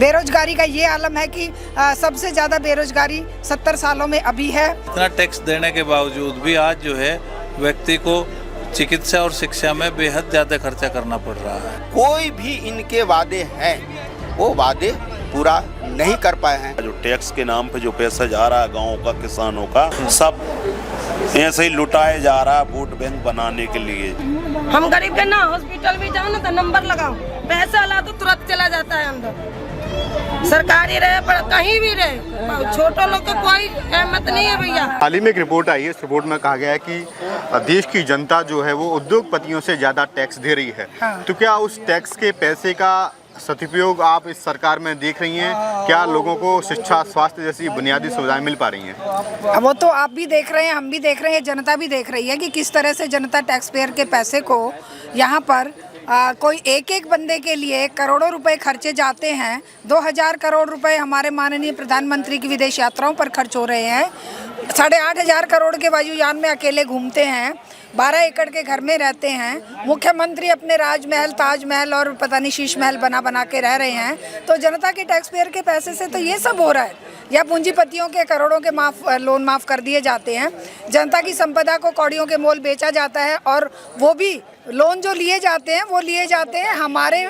बेरोजगारी का ये आलम है कि सबसे ज़्यादा बेरोजगारी 70 सालों में अभी है। इतना टैक्स देने के बावजूद भी आज जो है व्यक्ति को चिकित्सा और शिक्षा में बेहद ज़्यादा खर्चा करना पड़ रहा है। कोई भी इनके वादे हैं वो वादे पूरा नहीं कर पाए हैं। जो टैक्स के नाम पे जो पैसा जा रहा है गाँव का, किसानों का, सब ऐसे ही लुटाए जा रहा है वोट बैंक बनाने के लिए। हम गरीब के ना हॉस्पिटल भी जाओ ना तो नंबर लगाओ, पैसा ला तो तुरंत चला जाता है अंदर। सरकारी रहे पर कहीं भी रहे, छोटो लोग को कोई अहमत नहीं है भैया। हाल ही में एक रिपोर्ट आई है, इस रिपोर्ट में कहा गया है कि देश की जनता जो है वो उद्योगपतियों से ज्यादा टैक्स दे रही है। हाँ। तो क्या उस टैक्स के पैसे का सदुपयोग आप इस सरकार में देख रही हैं? क्या लोगों को शिक्षा, स्वास्थ्य जैसी बुनियादी सुविधाएं मिल पा रही हैं? वो तो आप भी देख रहे हैं, हम भी देख रहे हैं, जनता भी देख रही है कि किस तरह से जनता टैक्स पेयर के पैसे को यहाँ पर कोई एक बंदे के लिए करोड़ों रुपए खर्चे जाते हैं। 2000 करोड़ रुपए हमारे माननीय प्रधानमंत्री की विदेश यात्राओं पर खर्च हो रहे हैं। 8500 करोड़ के वायुयान में अकेले घूमते हैं। 12 एकड़ के घर में रहते हैं। मुख्यमंत्री अपने राजमहल, ताजमहल और पता नहीं शीश महल बना के रह रहे हैं। तो जनता के टैक्स पेयर के पैसे से तो ये सब हो रहा है। या पूंजीपतियों के करोड़ों के लोन माफ़ कर दिए जाते हैं। जनता की संपदा को कौड़ियों के मोल बेचा जाता है और वो भी लोन जो लिए जाते हैं वो लिए जाते हैं हमारे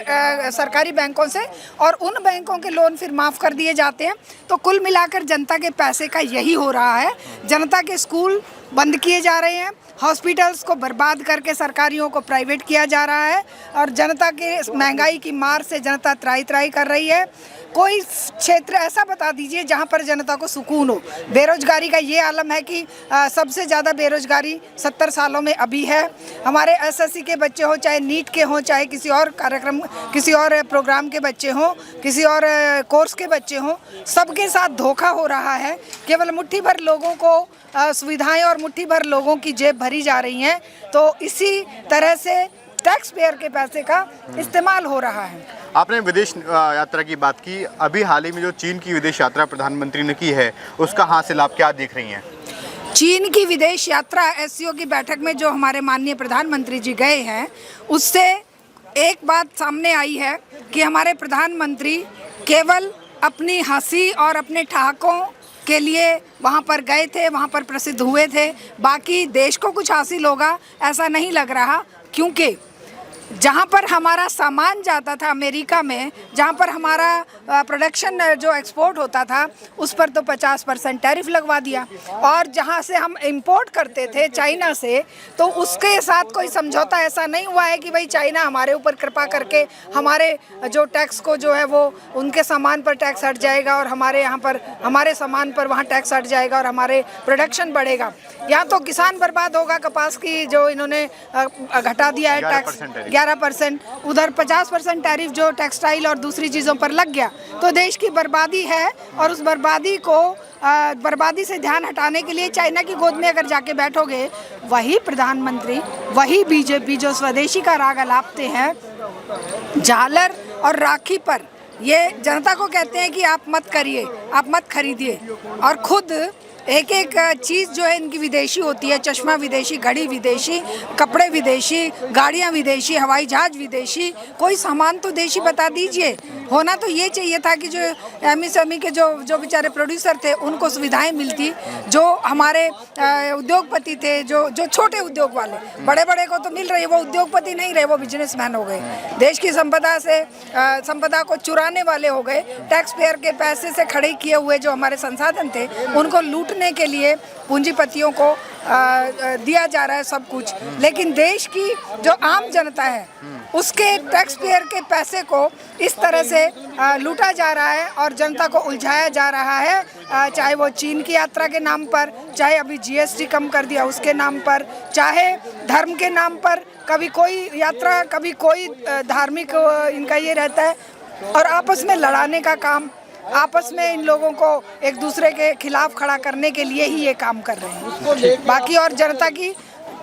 सरकारी बैंकों से और उन बैंकों के लोन फिर माफ़ कर दिए जाते हैं। तो कुल मिलाकर जनता के पैसे का यही हो रहा है। जनता के स्कूल बंद किए जा रहे हैं, हॉस्पिटल्स को बर्बाद करके सरकारियों को प्राइवेट किया जा रहा है और जनता के महंगाई की मार से जनता त्राही कर रही है। कोई क्षेत्र ऐसा बता दीजिए जहां पर जनता को सुकून हो। बेरोजगारी का ये आलम है कि सबसे ज़्यादा बेरोजगारी 70 सालों में अभी है। हमारे एसएससी के बच्चे हो, चाहे नीट के हों, चाहे किसी और कार्यक्रम, किसी और प्रोग्राम के बच्चे हों, किसी और कोर्स के बच्चे हों, सबके साथ धोखा हो रहा है। केवल मुट्ठी भर लोगों को सुविधाएं और मुट्ठी भर लोगों की जेब भरी जा रही हैं। तो इसी तरह से टैक्स पेयर के पैसे का इस्तेमाल हो रहा है। आपने विदेश यात्रा की बात की, अभी हाल ही में जो चीन की विदेश यात्रा प्रधानमंत्री ने की है उसका हासिल आप क्या देख रही हैं? चीन की विदेश यात्रा एससीओ की बैठक में जो हमारे माननीय प्रधानमंत्री जी गए हैं उससे एक बात सामने आई है कि हमारे प्रधानमंत्री केवल अपनी हंसी और अपने ठहाकों के लिए वहाँ पर गए थे, वहाँ पर प्रसिद्ध हुए थे। बाकी देश को कुछ हासिल होगा ऐसा नहीं लग रहा, क्योंकि जहाँ पर हमारा सामान जाता था अमेरिका में, जहाँ पर हमारा प्रोडक्शन जो एक्सपोर्ट होता था उस पर तो 50% टैरिफ लगवा दिया और जहाँ से हम इंपोर्ट करते थे चाइना से तो उसके साथ कोई समझौता ऐसा नहीं हुआ है कि भाई चाइना हमारे ऊपर कृपा करके हमारे जो टैक्स को जो है वो उनके सामान पर टैक्स हट जाएगा और हमारे यहाँ पर हमारे सामान पर वहाँ टैक्स हट जाएगा और हमारे प्रोडक्शन बढ़ेगा। यहाँ तो किसान बर्बाद होगा। कपास की जो इन्होंने घटा दिया है टैक्स 11%, उधर 50% टैरिफ जो टेक्सटाइल और दूसरी चीज़ों पर लग गया, तो देश की बर्बादी है। और उस बर्बादी से ध्यान हटाने के लिए चाइना की गोद में अगर जाके बैठोगे, वही प्रधानमंत्री, वही बीजेपी जो स्वदेशी का राग अलापते हैं, झालर और राखी पर ये जनता को कहते हैं कि आप मत करिए, आप मत खरीदिए और खुद एक चीज़ जो है इनकी विदेशी होती है। चश्मा विदेशी, घड़ी विदेशी, कपड़े विदेशी, गाड़ियाँ विदेशी, हवाई जहाज़ विदेशी। कोई सामान तो देशी बता दीजिए। होना तो ये चाहिए था कि जो एमएसएमई के जो बेचारे प्रोड्यूसर थे उनको सुविधाएं मिलती, जो हमारे उद्योगपति थे, जो छोटे उद्योग वाले, बड़े बड़े को तो मिल रही है, वो उद्योगपति नहीं रहे, वो बिजनेसमैन हो गए। देश की संपदा को चुराने वाले हो गए। टैक्स पेयर के पैसे से खड़े किए हुए जो हमारे संसाधन थे उनको लूटने के लिए पूंजीपतियों को दिया जा रहा है सब कुछ। लेकिन देश की जो आम जनता है उसके टैक्स पेयर के पैसे को इस तरह से लूटा जा रहा है और जनता को उलझाया जा रहा है। चाहे वो चीन की यात्रा के नाम पर, चाहे अभी जीएसटी कम कर दिया उसके नाम पर, चाहे धर्म के नाम पर, कभी कोई यात्रा, कभी कोई धार्मिक इनका ये रहता है और आपस में लड़ाने का काम, आपस में इन लोगों को एक दूसरे के खिलाफ खड़ा करने के लिए ही ये काम कर रहे हैं। बाकी और जनता की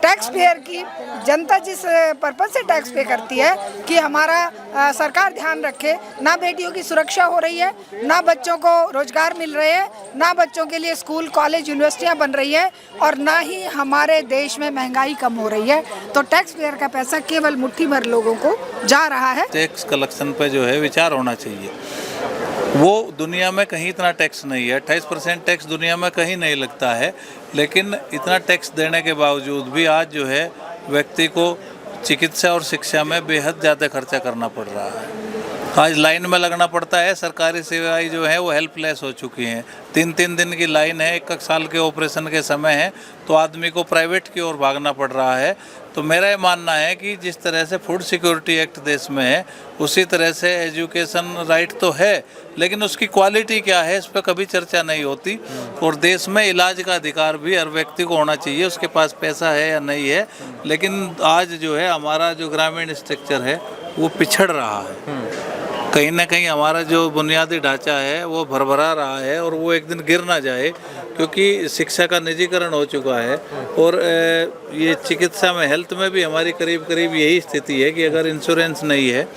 टैक्स पेयर की, जनता जिस पर्पज़ से टैक्स पे करती है कि हमारा सरकार ध्यान रखे, ना बेटियों की सुरक्षा हो रही है, ना बच्चों को रोजगार मिल रहे हैं, ना बच्चों के लिए स्कूल, कॉलेज, यूनिवर्सिटियां बन रही है और ना ही हमारे देश में महंगाई कम हो रही है। तो टैक्स पेयर का पैसा केवल मुट्ठी भर लोगों को जा रहा है। टैक्स कलेक्शन पे जो है विचार होना चाहिए। वो दुनिया में कहीं इतना टैक्स नहीं है। 28% टैक्स दुनिया में कहीं नहीं लगता है, लेकिन इतना टैक्स देने के बावजूद भी आज जो है व्यक्ति को चिकित्सा और शिक्षा में बेहद ज़्यादा खर्चा करना पड़ रहा है। आज लाइन में लगना पड़ता है, सरकारी सेवाएं जो है वो हेल्पलेस हो चुकी हैं। 3-3 दिन की लाइन है, 1 साल के ऑपरेशन के समय है, तो आदमी को प्राइवेट की ओर भागना पड़ रहा है। तो मेरा ये मानना है कि जिस तरह से फूड सिक्योरिटी एक्ट देश में है, उसी तरह से एजुकेशन राइट तो है, लेकिन उसकी क्वालिटी क्या है इस पर कभी चर्चा नहीं होती। और देश में इलाज का अधिकार भी हर व्यक्ति को होना चाहिए, उसके पास पैसा है या नहीं है। लेकिन आज जो है हमारा जो ग्रामीण स्ट्रक्चर है वो पिछड़ रहा है। कहीं ना कहीं हमारा जो बुनियादी ढांचा है वो भरभरा रहा है और वो एक दिन गिर ना जाए, क्योंकि शिक्षा का निजीकरण हो चुका है। और ये चिकित्सा में, हेल्थ में भी हमारी करीब करीब यही स्थिति है कि अगर इंश्योरेंस नहीं है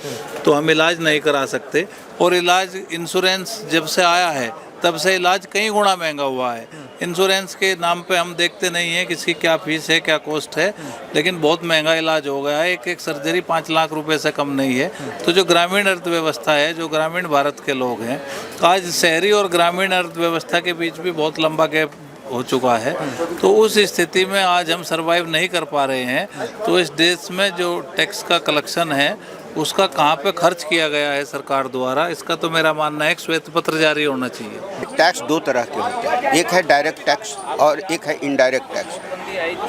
तो हम इलाज नहीं करा सकते। और इलाज इंश्योरेंस जब से आया है तब से इलाज कई गुना महंगा हुआ है। इंश्योरेंस के नाम पे हम देखते नहीं हैं किसकी क्या फीस है, क्या कॉस्ट है, लेकिन बहुत महंगा इलाज हो गया है। एक सर्जरी 5 लाख रुपए से कम नहीं है। तो जो ग्रामीण अर्थव्यवस्था है, जो ग्रामीण भारत के लोग हैं, आज शहरी और ग्रामीण अर्थव्यवस्था के बीच भी बहुत लंबा गैप हो चुका है। तो उस स्थिति में आज हम सरवाइव नहीं कर पा रहे हैं। तो इस देश में जो टैक्स का कलेक्शन है उसका कहाँ पे खर्च किया गया है सरकार द्वारा, इसका तो मेरा मानना है एक श्वेत पत्र जारी होना चाहिए। टैक्स 2 तरह के होते हैं, एक है डायरेक्ट टैक्स और एक है इनडायरेक्ट टैक्स।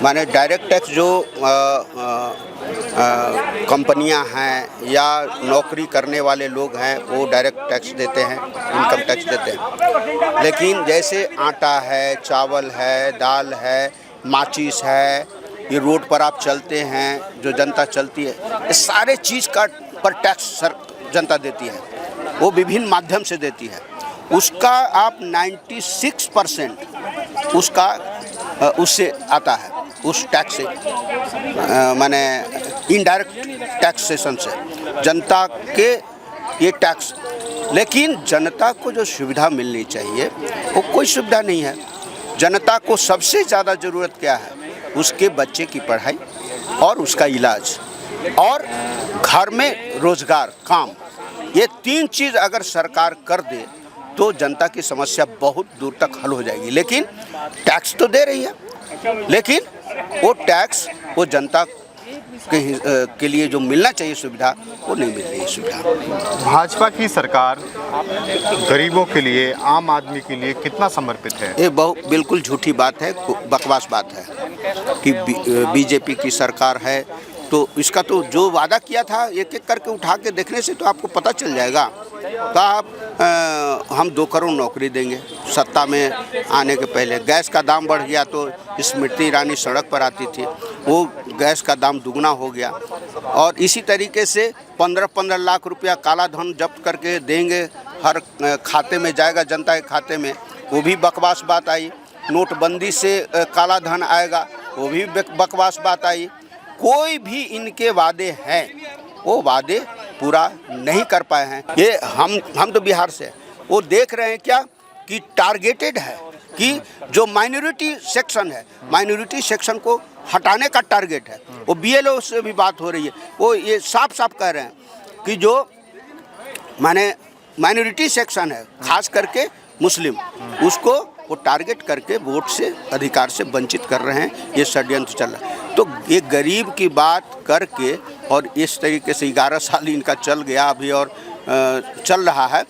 माने डायरेक्ट टैक्स जो कंपनियां हैं या नौकरी करने वाले लोग हैं वो डायरेक्ट टैक्स देते हैं, इनकम टैक्स देते हैं। लेकिन जैसे आटा है, चावल है, दाल है, माचिस है, ये रोड पर आप चलते हैं, जो जनता चलती है, ये सारे चीज़ का पर टैक्स जनता देती है, वो विभिन्न माध्यम से देती है। उसका आप 96% उसका उससे आता है, उस टैक्स से, माने इनडायरेक्ट टैक्सेशन से जनता के ये टैक्स। लेकिन जनता को जो सुविधा मिलनी चाहिए वो कोई सुविधा नहीं है। जनता को सबसे ज़्यादा ज़रूरत क्या है? उसके बच्चे की पढ़ाई और उसका इलाज और घर में रोजगार, काम। ये 3 चीज़ अगर सरकार कर दे तो जनता की समस्या बहुत दूर तक हल हो जाएगी। लेकिन टैक्स तो दे रही है, लेकिन वो टैक्स वो जनता के लिए जो मिलना चाहिए सुविधा वो नहीं मिल रही है सुविधा। भाजपा की सरकार गरीबों के लिए, आम आदमी के लिए कितना समर्पित है? ये बिल्कुल झूठी बात है, बकवास बात है कि बीजेपी की सरकार है। तो इसका तो जो वादा किया था एक एक करके उठा के देखने से तो आपको पता चल जाएगा। हम 2 करोड़ नौकरी देंगे सत्ता में आने के पहले। गैस का दाम बढ़ गया तो स्मृति ईरानी सड़क पर आती थी, वो गैस का दाम दुगना हो गया। और इसी तरीके से 15-15 लाख रुपया काला धन जब्त करके देंगे, हर खाते में जाएगा जनता के खाते में, वो भी बकवास बात आई। नोटबंदी से काला धन आएगा, वो भी बकवास बात आई। कोई भी इनके वादे हैं वो वादे पूरा नहीं कर पाए हैं। ये हम तो बिहार से, वो देख रहे हैं क्या कि टारगेटेड है कि जो माइनॉरिटी सेक्शन है, माइनॉरिटी सेक्शन को हटाने का टारगेट है। वो BLO से भी बात हो रही है, वो ये साफ साफ कह रहे हैं कि जो माने माइनॉरिटी सेक्शन है, खास करके मुस्लिम, उसको वो टारगेट करके वोट से, अधिकार से वंचित कर रहे हैं। ये षड्यंत्र चल रहा है। तो ये गरीब की बात करके और इस तरीके से 11 साल इनका चल गया अभी और चल रहा है,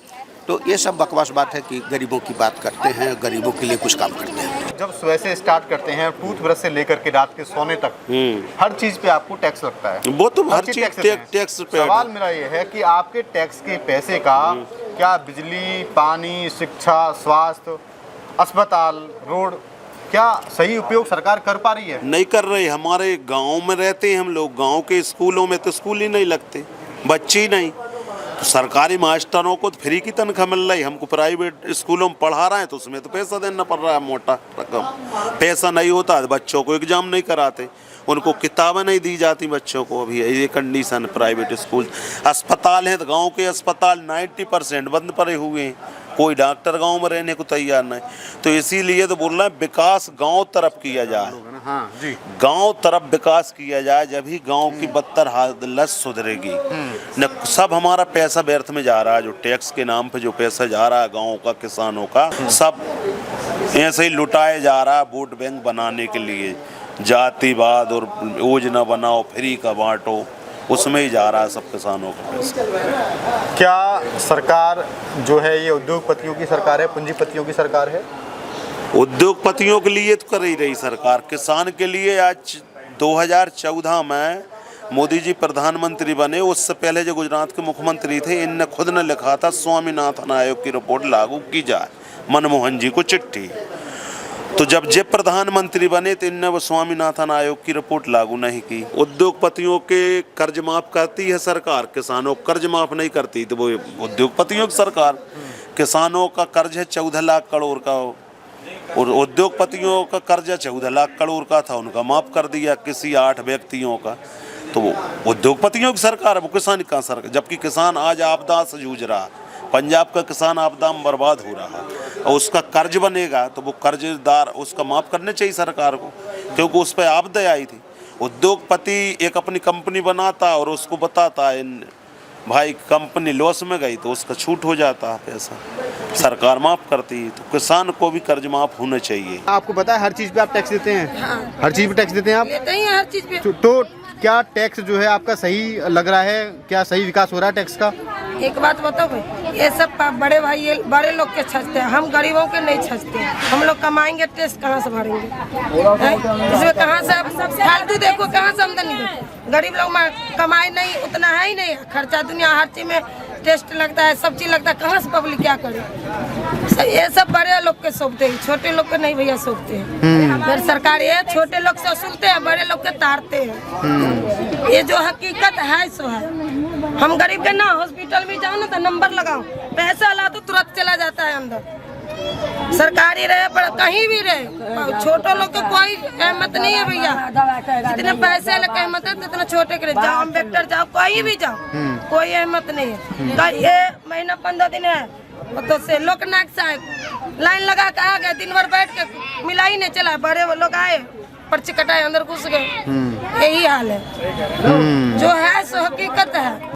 तो ये सब बकवास बात है कि गरीबों की बात करते हैं, गरीबों के लिए कुछ काम करते हैं। जब सुबह से स्टार्ट करते हैं, टूथब्रश से लेकर के रात के सोने तक हर चीज़ पे आपको टैक्स लगता है। वो तो हर चीज टैक्स पे। सवाल मेरा ये है कि आपके टैक्स के पैसे का क्या बिजली, पानी, शिक्षा, स्वास्थ्य, अस्पताल, रोड, क्या सही उपयोग सरकार कर पा रही है? नहीं कर रही। हमारे गांव में रहते हैं हम लोग, गांव के स्कूलों में तो स्कूल ही नहीं लगते, बच्चे ही नहीं। तो सरकारी मास्टरों को तो फ्री की तनख्वाह मिल रही, हमको प्राइवेट स्कूलों में पढ़ा रहे हैं तो उसमें तो पैसा देना पड़ रहा है, मोटा रकम। पैसा नहीं होता है, बच्चों को एग्जाम नहीं कराते, उनको किताबें नहीं दी जाती बच्चों को। अभी ये कंडीशन प्राइवेट स्कूल। अस्पताल हैं तो गांव के अस्पताल 90% बंद पड़े हुए हैं, कोई डॉक्टर गांव में रहने को तैयार नहीं। तो इसीलिए तो बोल रहे हैं विकास गांव तरफ किया जाए, हाँ जी, गांव तरफ विकास किया जाए, जब ही गांव की बदतर हालत सुधरेगी। न सब हमारा पैसा व्यर्थ में जा रहा है, जो टैक्स के नाम पे जो पैसा जा रहा है गांव का, किसानों का, सब ऐसे ही लुटाए जा रहा है वोट बैंक बनाने के लिए। जातिवाद और योजना बनाओ, फ्री का बांटो, उसमें ही जा रहा है सब किसानों का पैसा। क्या सरकार जो है ये उद्योगपतियों की सरकार है, पूंजीपतियों की सरकार है? उद्योगपतियों के लिए तो कर ही रही सरकार, किसान के लिए आज 2014 में मोदी जी प्रधानमंत्री बने, उससे पहले जो गुजरात के मुख्यमंत्री थे, इनने खुद ने लिखा था स्वामीनाथन आयोग की रिपोर्ट लागू की जाए, मनमोहन जी को चिट्ठी। तो जब जे प्रधानमंत्री बने तो इनने वो स्वामीनाथन आयोग की रिपोर्ट लागू नहीं की। उद्योगपतियों के कर्ज माफ करती है सरकार, किसानों को कर्ज माफ नहीं करती, तो वो उद्योगपतियों की सरकार। किसानों का कर्ज है 14 लाख करोड़ का, और उद्योगपतियों का कर्जा 14 लाख करोड़ का था, उनका माफ कर दिया किसी 8 व्यक्तियों का। तो वो उद्योगपतियों की सरकार है, वो किसान का सरकार। जबकि किसान आज आपदा से जूझ रहा, पंजाब का किसान आपदा में बर्बाद हो रहा, और उसका कर्ज बनेगा तो वो कर्जदार उसका माफ करने चाहिए सरकार को, क्योंकि उस पर आपदा आई थी। उद्योगपति एक अपनी कंपनी बनाता और उसको बताता है भाई कंपनी लॉस में गई, तो उसका छूट हो जाता है पैसा, सरकार माफ करती है। तो किसान को भी कर्ज माफ होना चाहिए। आपको पता है हर चीज पे आप टैक्स देते हैं? हाँ। हर चीज पे टैक्स देते हैं आप? लेते ही हैं हर चीज पे। तो क्या टैक्स जो है आपका सही लग रहा है? क्या सही विकास हो रहा है टैक्स का? एक बात बताओ भाई, ये सब बड़े भाई ये बड़े लोग के छजते हैं, हम गरीबों के नहीं छजते हैं। हम लोग कमाएंगे, टैक्स कहाँ से भरेंगे? इसमें कहाँ से फालतू देखो, कहाँ से आमदनी देखो। गरीब लोग में कमाई नहीं, उतना है ही नहीं, खर्चा दुनिया हर चीज में टेस्ट लगता है, सब चीज लगता है, कहाँ से पब्लिक क्या करे? ये सब बड़े लोग के सौंपते हैं, छोटे लोग के नहीं भैया सौंपते हैं। फिर सरकार ये छोटे लोग से वसूलते हैं, बड़े लोग के तारते हैं। ये जो हकीकत है सो है। हम गरीब के ना हॉस्पिटल में जाओ ना तो नंबर लगाओ, पैसा ला तो तुरंत चला जाता है अंदर। सरकारी रहे पर कहीं भी रहे, छोटे लोग के कोई अहमत नहीं है भैया। जितने पैसे लगे अहमत है जितने छोटे के जाओ, अम्बेडकर जाओ, कहीं भी जाओ, कोई अहमत नहीं है। ये महीना 15 दिन है तो से लोकनाथ साहब लाइन लगा के आ गए, दिन भर बैठ के मिला ही नहीं चला। बड़े लोग आए, पर्ची कटाए, अंदर घुस गए। यही हाल है, जो है सो हकीकत है।